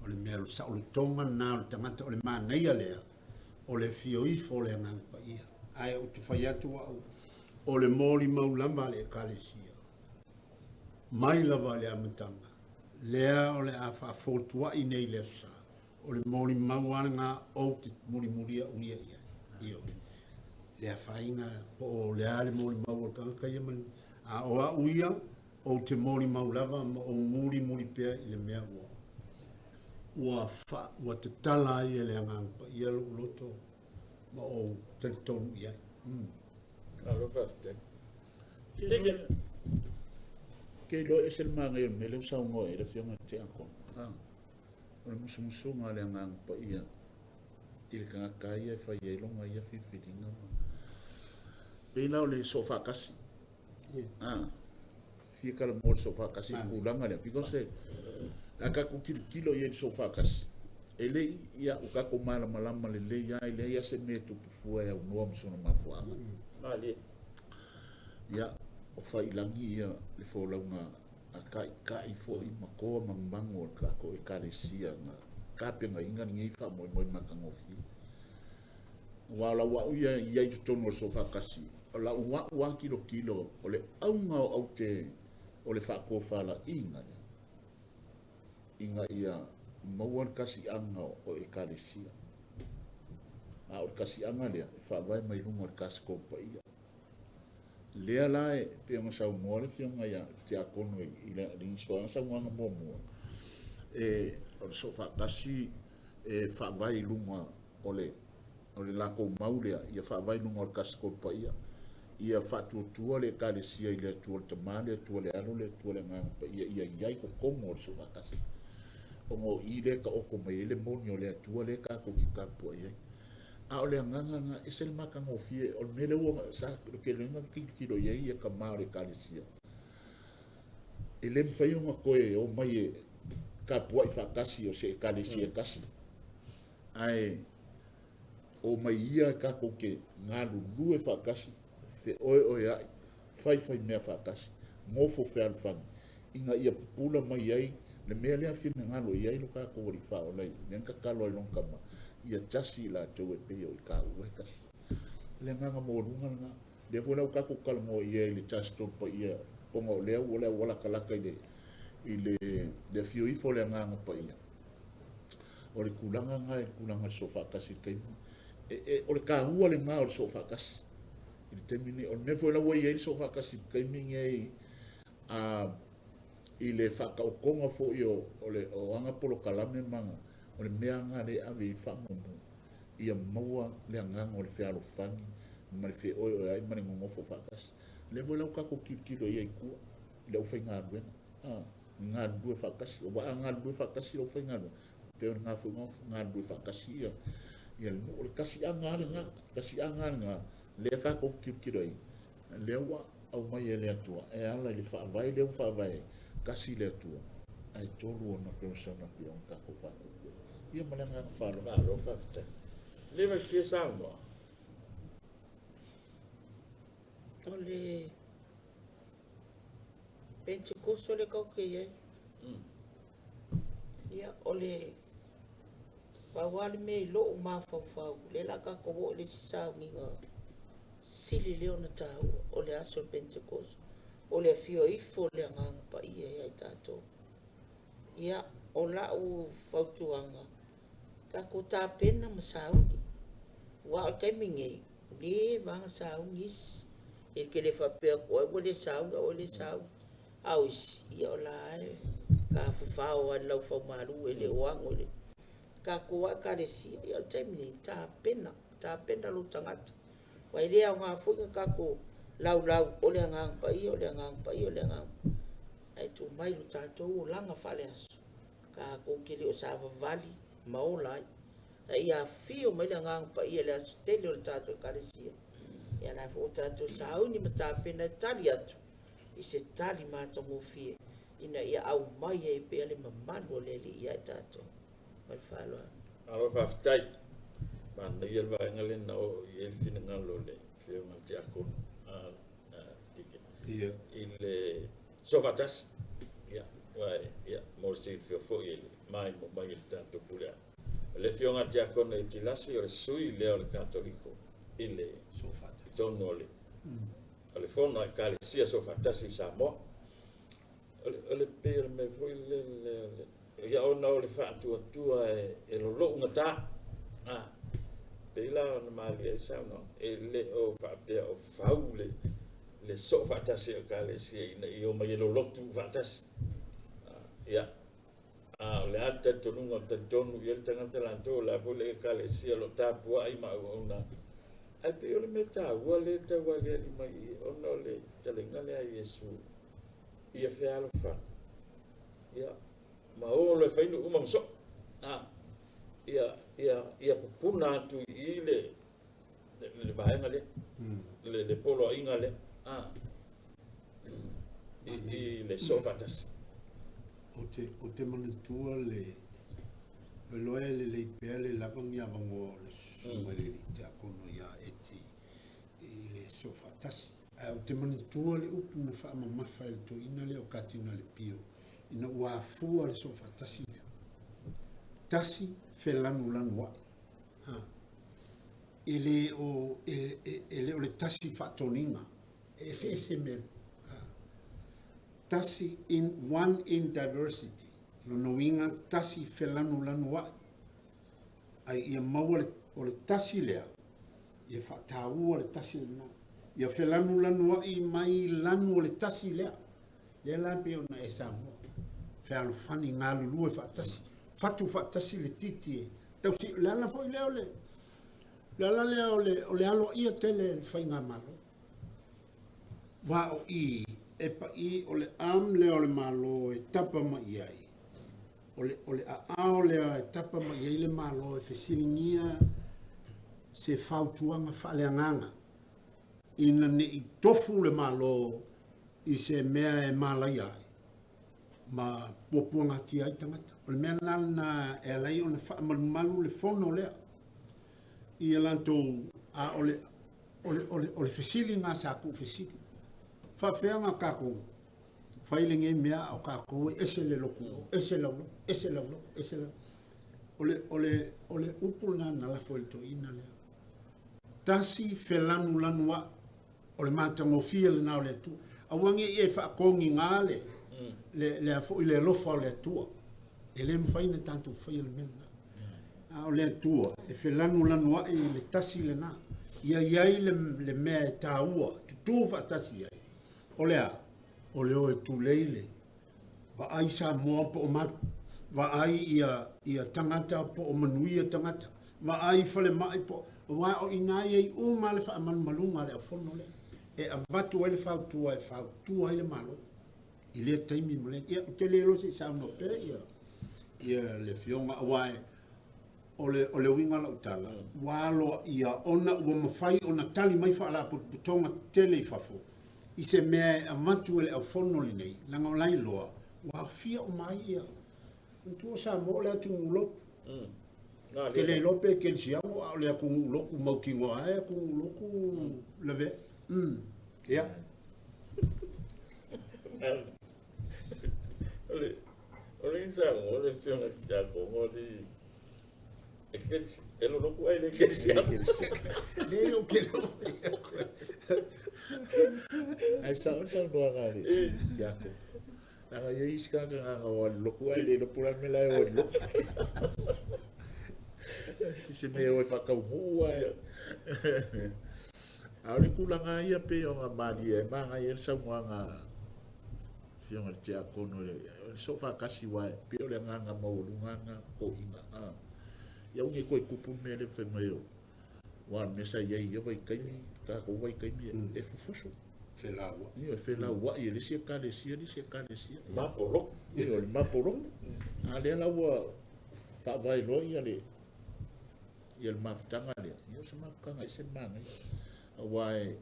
Speaker 2: o le melo sa o tonga na o tangata o le mana ia le o le fioi fo le anga pa ia ai o tu fai atu o le moli maulamba le kalesia mai lava le amatanga lea o le a whaafotua i nei lea sa o le mori mauanga o te muri uia ia io lea whainga po o lea le mori mau o kanga ia man a oa uia o te mori mau lava ma o muri pea i le mea ua te tala ia le angangpa ia loto ma o te tonu ia
Speaker 1: alo fa tai
Speaker 3: ke lo es el mangel me le usa ngo e le fiona te ako o le musumusunga le ngang pa ia il ka kai e fa ye longa ia filinga pe la le sofa kasi fica le mo sofa kasi ulanga le because aka ku kilo ye sofa kasi ele ia o ka ko mala malama le ia se metu fu e no musuno mafua
Speaker 1: ali
Speaker 3: ia o fai langi ia le folaunga a kai fo i makoa mangmango ka ko e karesia na ka penga inga ngi fa mo makangofi wala wa ia i tono sofa kasi la wa kilo o le aunga o te o le fa ko fala inga ia mawar kasi anga o e karesia a o kasi anga le fa vai mai lunga kasi ko pa ia lea lae pe mo sa mo le fio nga ya te akono i le insoa sa mo o sofa kasi fa vai lunga ole la ko maule ia fa vai lunga kasi ko pa ia fa tu le kalesia i le tu te male tu le alo le tu le nga ia ko komo o sofa kasi o mo ile ka o ko mai le monio le tu le ka ko ki ka po ia a ole nganga e sel makanga o fie o mele o sa ke lenga ki do ye ka mare kalisia ele mfai uma koe o mai ka puai whakasi o se ekalesia kasi. Ai, o mai ia ka ko ke ngā lulu e whakasi, fe oe ai, whai mea whakasi, ngofo whea alwhani. Inga ia pupula mai ai, le mea lea whina ngalo i ai lo ka ko wari whao lei, nenka kalo ai long kama, ia jasi la tau e peo i ka ue kasi. Le nganga mōrunga nga, le fwena u ka ko kalango i ai le jasi topa ia, ponga o lea ua wala kalaka i le fio ifo le nganga pa ia. O le kulanga nga e kulanga so whakasi kaimi. O le ka ua le ngā o le so whakasi. I le temini, o le nefo ela ua i ai so whakasi kaimi ngai i le whakaokonga fo i o anga polo kalame manga. O le mea ngā le awe i whamamu. Ia maua le nganga o le whiaro whani. Ma le whi oi ai mani ngongofo whakasi. Le ua lau kako kilo i ai kua. I le ufai ngā ruena. Ngā due whakasi. O wa ngā due whakasi o ufai ngā ruena. Peo ngā whungof, ngā due whakasi ia. Ia le kasi anga le ngā. Kasi anga le ngā. Lea kako kilo i. Le ua au mai e lea tua. E ala i le whaavai, le whaavai. Kasi lea tua. Ai tolu o na persona pia on kako whakako. Ia male ngā whalo.
Speaker 1: Varo whakata. Lewa kia sāngoa.
Speaker 4: O le Pentecost o le kauke iai. Ia o le wawali me i loo mawhawhau. Le laka kowo o le sisau nginga sili leo na tāu o le aso Pentecost. O le fio ifo le ngang pa ia iai tātou. Ia o lau whautuanga. Kako tā pena masauni. Wa o kai mingei. Le vanga saunis. E ke le whapea koe o le saunga o le saunga. Aus ia o lai. Ka fufao a lau whaumaru e le oango le. Ka koa ka le si. Ia o taimini tā pena. Tā pena lo tangata. Wai lea o ngā fuinga ka ko lau o le ngang pa ia o le ngang pa ia o le ngang. Ai tu mai lo tātou o langa whale aso. Ka ko ke le o sāwa vali. Maolai. Ia fio mai le ngang pa ia le aso tele o le tātou ka le si. Ia nai fo tātou sauni ma tā pena tali atu. I se tali mātongo fie. Ina ia au mai e pe ale mamanu o lele ia e tātou. Mai whaloa.
Speaker 1: Aro whaftai. Mana ia lwa ngale na o i el fina ngalo le. Fio ngā te akon. Tike.
Speaker 2: Ia.
Speaker 1: I le sofatas. Ia. Wai. Ia. Morsi fio fo i le. Mai mo mai il tātou pulea. Le fio ngā te akon e tilasi o le sui leo le katoliko. I le
Speaker 2: Sofatas.
Speaker 1: tono le. O le fono ai kale sia sofatasi sa mo. O le pere me foi le. Ia ona o le whaatua e lolo unga tā. Peila na mali e sa no. E le o whaapea o whau le sofatasi o kale sia ina i o mai lolo tu fatasi. Ia. Le alta tonunga ta tonu i el tangata lanto la vole e kale sia lo tāpua ai ma ona. Ai pe ole me tā ua le ta ua le li mai ona le talenga le a Iesu. Ia whea alo wha. Ia. Ma o le whainu umamso. Ia pupuna atu i le vaenga le. Le polo inga le. I le sofatas.
Speaker 2: O te manatua le loe le pea le lavangi avango le sumariri te akono ia eti i le sofatasi. O te manatua le upu na wha mamafa le to ina le o katina le pio. Ina ua fua le sofatasi lea. Tasi fe lanu wa. Ele o le tasi whatoninga. Ese mele. Tasi in one in diversity. Lono inga tasi felanu wa. Ai ia maua o le tasi lea. Ia whatau o le tasi lea. Ia felanu wa i mai lanu o le tasi lea. Ia la pe ona e samu. Fealo fani ngā lulu e whatasi. Fatu whatasi le titi e. Tau si lala foi leo le. Lala leo o le alo ia tele whai ngā malo. Wa o i. E pa i o le am leo le malo e tapa ma iai. O le ao lea e tapa ma iai le malo e whesilingia se whautuanga whaleanganga. Ina ne i tofu le malo i se mea e mala iai. ma puapuanga ti ai tangata. O le mea na e alai o na wha malu le fono lea. I lanto a ole fesili ngā sāku fesili. Whawhianga kako, whailinge mea o kako ese le loku, ese laulo, ese laulo, ese laulo. Ole upuna na lafo el to ina lea. Tasi felanu lanua, ole mātango fia le nao le tu. Awange e whaakongi ngāle, le afo i le lofa o le atua. E le mwhaina tanto whai le mena. O le atua, e felanu lanua i le tasi le nā. Ia iai le mea e tāua, tutu whaatasi iai. O lea, o leo e tu leile. Wa ai sa moa po o matu. Wa ai ia tangata po o manuia tangata. Wa ai whale mai po. Wa o inai ei uma le wha amanu malunga le a whono le. E a watu ai le whautua ai le malo. I lea taimi mo le. Ia te lero se sa no pe ia le fionga awai. O le winga la utala. Walo ia ona ua mawhai ona tali mai wha ala putonga tele i whafo. I se mea a matu ele a whono li nei. Langa o lai loa. Wa fia o mai ia. Ntua sa mo le atu ngulopu. Ke le lope ke le siamo a le aku nguloku maukingo ae aku nguloku leve. Ia.
Speaker 1: Ole insang, ole fiona jako mo di e lo loku ai le ke siamo.
Speaker 2: Le o ke lo.
Speaker 3: Ai sa doa ngari. Jako. Nanga ia iska nga o loku ai le no pura me la o loku. Ki se me o whakau hua. Aore kulanga ia pe o ngā mari e manga ia sa mwanga fionga te a kono le so whakasi wai pe o le nganga maurunganga ko inga. Ia unge koe kupu me le whengai o. Wa mesa ia ia vai kaimi, ka ko vai kaimi e fufuso.
Speaker 2: Whelaua.
Speaker 3: Ni o whelaua i le sia kalesia, ni sia kalesia.
Speaker 1: Mapolo.
Speaker 3: Ni o le mapolo. A le ala ua whawai roi ia le mafutanga le. Ia se mafukanga i se mana. A wai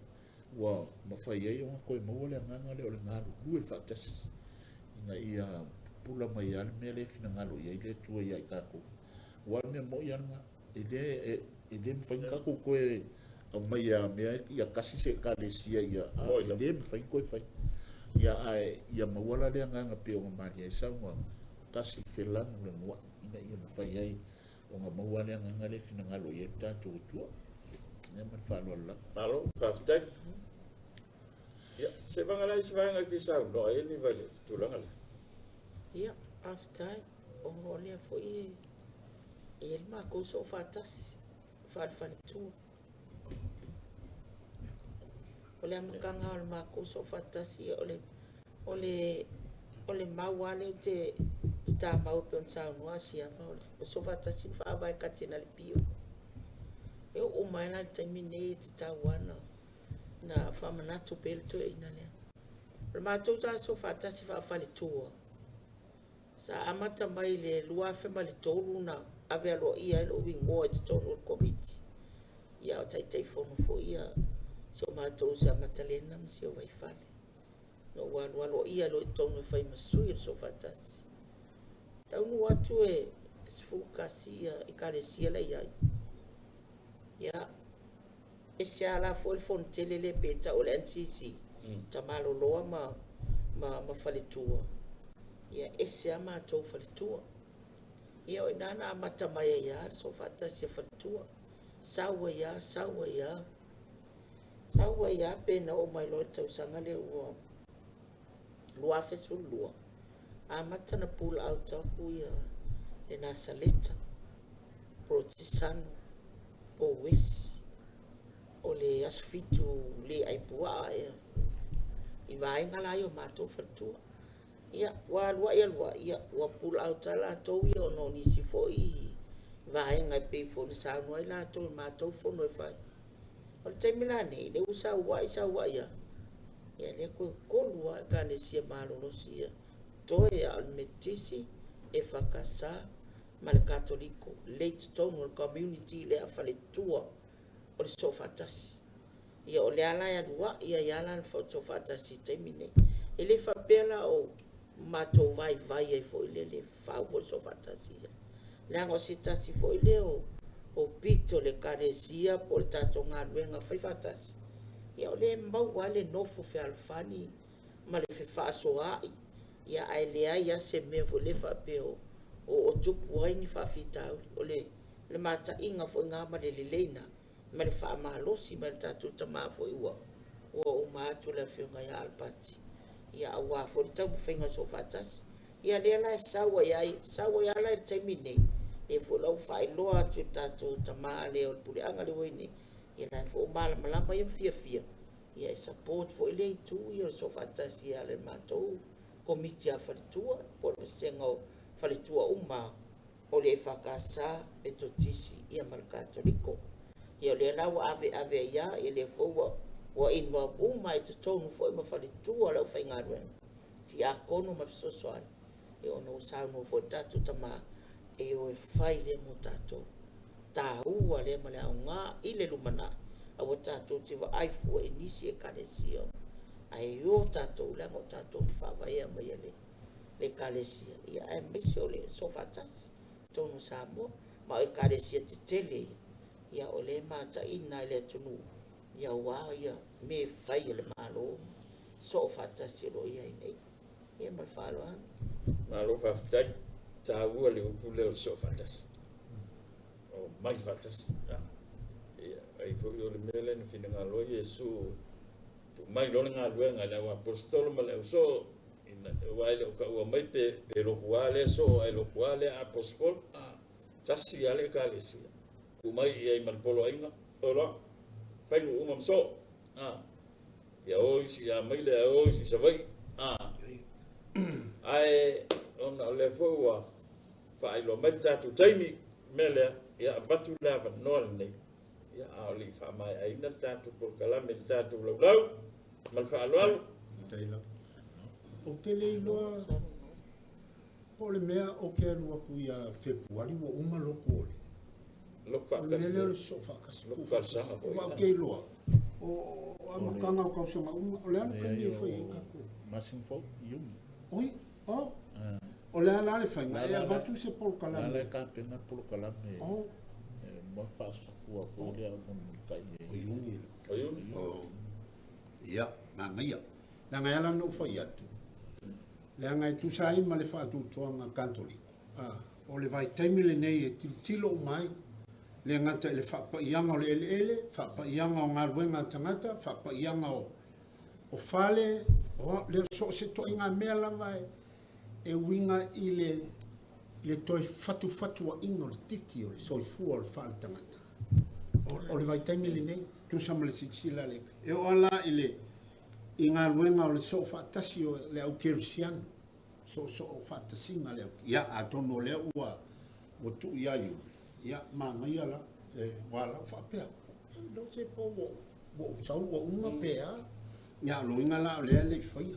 Speaker 3: ua mawhai ei o koe maua le nganga le o le ngaru. Lue whaatasi. Ina ia pula mai ale mea le fina ngalo ia i le tua ia i kako. Wa mea mo ia nga. E le mwhainga ko koe au mai a mea ia kasi se kalesia ia. E le mwhainga koe whai. Ia mawala le nganga pe o ngā mari ai saunga. Tasi whelanu le mua. Ina ia mwhai ai o ngā maua le nganga le fina ngalo ia tātou tua. Ia man whalua la.
Speaker 1: Malo, whaftai. Ia, se vangalai se vanga ki sau, no e ni vale, tūlanga le.
Speaker 4: Ia, aftai, o ngolea fo i e le mako so whaatasi, whaatwhare tū. O le amakanga o le mako so whaatasi, o le mauale o te tā mau pe on sau nuasi a o so whaatasi whaavai katina le pio. E o maina le taimine e te tauana na whamanatu pele tu e ina lea. Le mātou tā so whaatasi whaafale tūa. Sa amata mai le luafe ma le tōru na ave alo ia ilo wingoa te tōru o komiti. Ia o tai fono fo ia so mātou se amata lena ma si o waifale. No walu alo ia lo tōnu e whai masui o so whaatasi. Taunu watu e sfukasi i kalesia la iai. Ia, e se ala fo il fontele le peta o le NCC. Ta malo loa ma faletua. Ia, e se a mātou faletua. Ia, o inana a mata mai ia, so fatasi a faletua. Saua ia. Saua ia, pena o mai loa tau sanga le ua. Lua fesu lua. A mata na pull out aku ia, le nasa leta. Protisano. O wis o le asfitu le aipua i vaenga la o mātou whatua. Ia, ia, wa pull out la tau ia o no nisi fo i vaenga i pei fo ni saunua i la tau mātou fono e whai. O le taimila nei, le usa ua ia. Ia, le koe kolua e ka le sia malolosi ia. Toe al metisi e whakasa ma le katoliko, le tonu o le community le a whaletua o le sofatasi. Ia o le ala e alua, ia ala le sofatasi taimine. E le whapela o matou vai ai foi le fau foi so fantasia le ango si tasi foi le o pito le karesia por tato ngaruenga foi fantasia ia o le mbau wale nofo fe alfani ma le fe fasoa ia ai le ai ia se me vo le fa peo o tupu ai ni fa fitau o le mata inga foi nga ma le leina ma le fa malosi ma tato tama foi ua o maatu le fionga ia alpati ia awa fo tau fenga so fatas ia le la sawa ia la terminate e fo lau fai loa tu tato tama le o pule anga le wini ia la fo mala malamba ia fia ia support fo ile tu ia so fatas ia le mato komiti a falitua por sengo falitua uma o le fakasa e totisi ia mal katoliko ia le lau ave ia le fo wa inwa uma e tonu fo ma falitua lau fai ngarwe ti a kono ma sosoan e ono sa no fo tatu tama e o fai le mo tatu ta ua le male nga ile lumana a o tatu ti va ai fu e nisi e kalesio ai o tatu le mo tatu fa va ia ma le kalesio ia e misio le sofatas tonu sa mo ma e kalesio ti tele ia o le mata ina le tunu ia wa ia me fai le malo so fantasy lo ia nei ia mal falo
Speaker 1: malo fa tai ta ua le upule so fantasy o mai fantasy ia ai fo yo le mele no fina ngalo Yesu tu mai lo nga luenga le apostolo ma le so ina wa le ka wa mai pe lo kuale so ai lo kuale apostol tasi ale kalesia ku mai ia mal polo inga ora fai umam so ya hoy si ya mai le hoy si se vai ai on le foi fai lo mai tu taimi mele ya batu la no ne ya ali fa mai ai na tu por kala me tu lo mal fa lo
Speaker 2: taila o tele lo por mea o ke lu ku ya februari o uma lo ko
Speaker 1: lo fa
Speaker 2: le so fa kas
Speaker 1: lo fa sa
Speaker 2: wa ke lo o amakanga o kausanga o le ana kani foi kako
Speaker 3: masing fo yum
Speaker 2: oi o le ala le fanga e batu se por kala
Speaker 3: le ka pena por kala me
Speaker 2: o
Speaker 3: mo fa so ko le mo kai
Speaker 2: o yuni
Speaker 1: o yun
Speaker 2: o ia na ngai na ngai ala no foi atu le ngai tu sai ma le fa tu tuanga katoliko o le vai taimile nei e tilo mai le ngata le fa pa ianga le ele fa pa ianga o ngalwenga tangata fa pa ianga o fale o le so se to inga mela vai e winga ile le toi fatu wa ingo le titi o le so fu o fa tangata o le vai taimi le nei tu sama le sitila le e o ala ile inga lwenga o le so fa tasio le au kersian so fa tasinga le ya atono le ua o tu ya yu ya manga ya la wala fa pe no se po bo sa wo una pe ya lo inga la le foi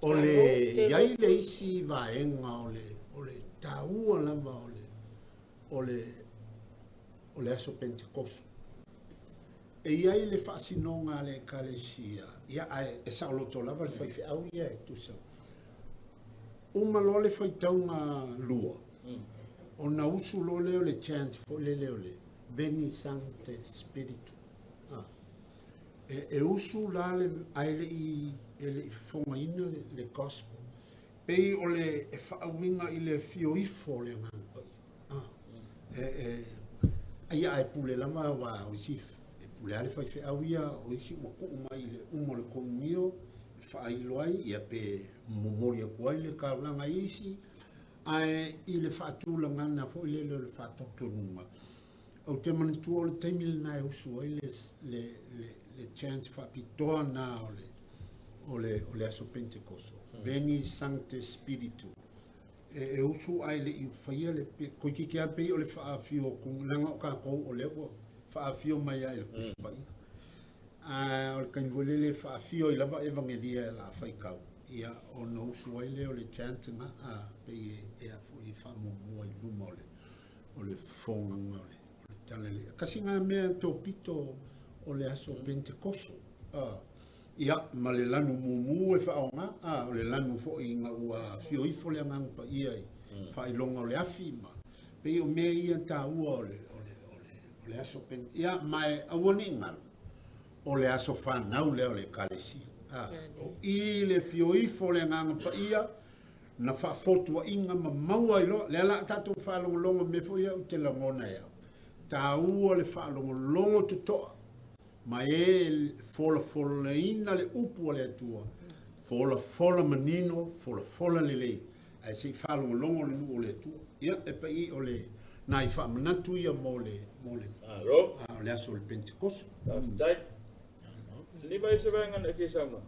Speaker 2: ole ya ile isi va enga ole tau la va ole aso pentecost e ya ile fa sinonga le kalesia ya e sa lo to la va fa fe au ya tu sa uma lo le foi taunga lua ona usu lo leo le chant fo le Veni Sancte Spiritu e usu la le aile i ele fonga ina le gospel pei o le e whaawinga i le fioifo le ngampai aia e pule lama wa o si e pule ale fai whiawia o isi waku umai le umo le konumio whaailoai ia pe momori a kuai le kaulanga isi ai i le whaatula ngana fo i le whaatotonunga au te manitua o le taimile nai usu ai le chance whapitoa na o le aso Pentecosto Veni Sancte Spiritu e usu ai le i whaia le koi ki kia pei o le whaafio kung langa o kākou o le ua whaafio mai ai le kusupai o le kainwolele whaafio i lava evangelia la whaikau ia o na usu ai le o le chantinga pei e afu i whaamomua i luma o le whonganga o le talele kasi ngā mea tō pito o le aso Pentecosto ia ma le lanu mumu e whaonga o le lanu fo i ngā ua fioifo le ngang pa ia i whailonga o le afi ma pe o mea ia tā ua o le aso pen ia mai awani ngal o le aso whanau le o le kalesi o i le fioifo le ngang pa ia na whaafotua inga ma maua ilo le ala tatou whaalongolongo me fo ia o te langona ia tā ua le whaalongolongo tutoa ma e fola le ina le upu le atua fola manino fola le lei ai se whaalongolongo le nu o le atua ia e pa i o le nai whaamanatu ia mo le le aso le Pentecost
Speaker 1: dai ni vai se vengan e fisa una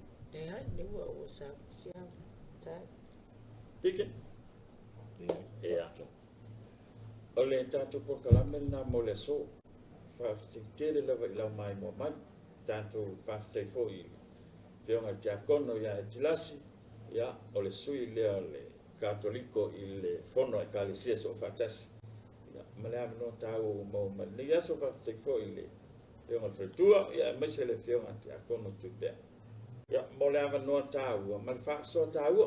Speaker 4: ni wa o sa tai
Speaker 1: pikin ia o le tatu po kalamel na mo le so tere lava i lau mai mo mai tanto faftei foi fionga tiakono ia e tilasi ia o le sui lea le katoliko i le fono e kalesia so fatasi ia malea no tau mo mali ia so faftei foi le fionga fretua ia mai se le fionga tiakono tupea ia mo le ava no tau ma le fa so tau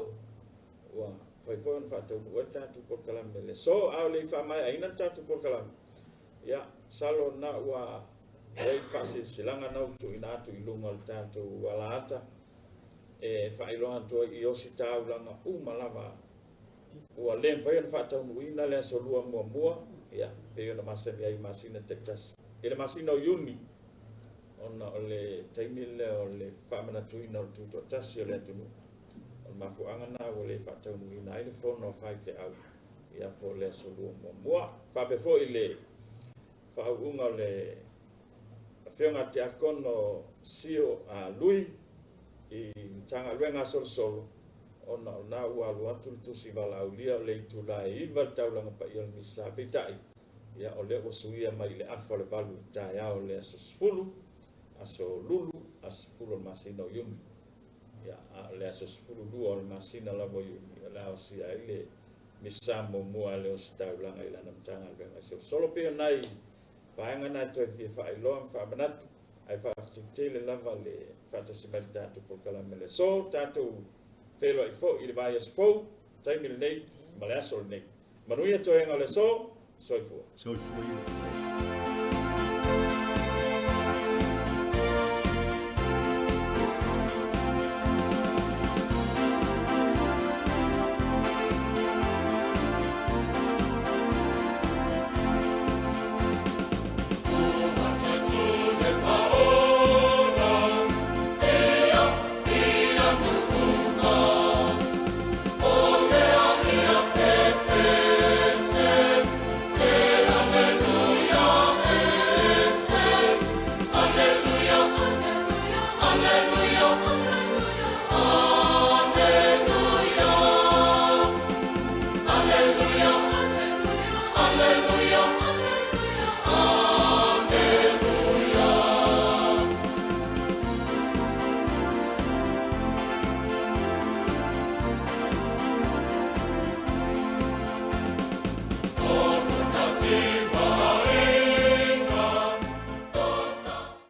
Speaker 1: wa foi on fa tau o tatu po kalame le so au le fa mai aina tatu po kalame ia salo na wa ei fasi silanga na tu ina tu ilunga tanto wala ata e fa ilonga to i osita ulanga malava wa len fa fa ta uina le so lua mo ia pe ona masemi ai masina Texas ele masina uni ona ole taimile ole fa mana tu ina tu to tasi ole tu on ma fu anga na ole fa ta uina ile fono fa fe au ia po le so lua mo fa be fo ile whaunga le whionga te akono sio a lui i tanga luenga solo ona na ua lua tusi wala ulia le itu lai iwa taulanga pa iol misa pitai ia o le osuia mai le afa le balu tai au le aso sfulu aso lulu aso fulu masina o yumi ia le aso sfulu lua o le masina lavo yumi la o sia ile misa mo mua le osi taulanga ila na mtanga luenga solo pia nai paanga na to fi fa ilo fa banatu ai fa tele lava le fa tasimenta to por kala mele so tato felo i fo il vai fo time nei malaso nei manuia to en ole so i fo